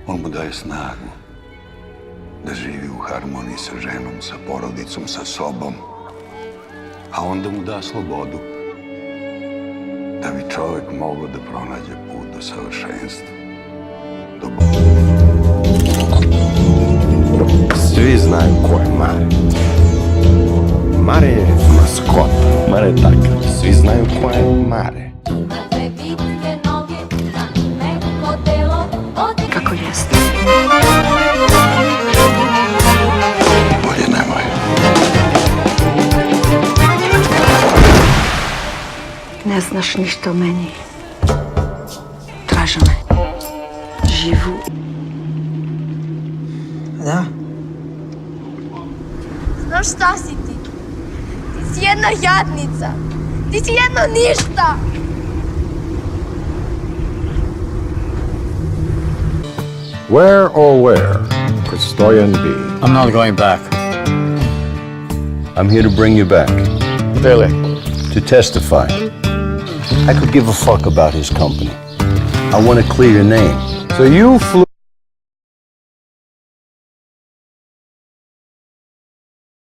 On mu daje snagu da živi u harmoniji sa ženom, sa porodicom, sa sobom, a onda mu da slobodu da bi čovek mogao da pronađe put do savršenstva, do Boga. Svi znaju ko je Mare. Mare je maskota. Mare je takav. Svi znaju ko je Mare. Kako jeste? Bolje nemoj. Ne znaš ništa o meni. Traže me. Živu. Da? Znaš šta si ti? Ti si jedna jadnica. Ti si jedno ništa. Where, oh where, could Stoyan be? I'm not going back. I'm here to bring you back. Really? To testify. I could give a fuck about his company. I want to clear your name. So you flew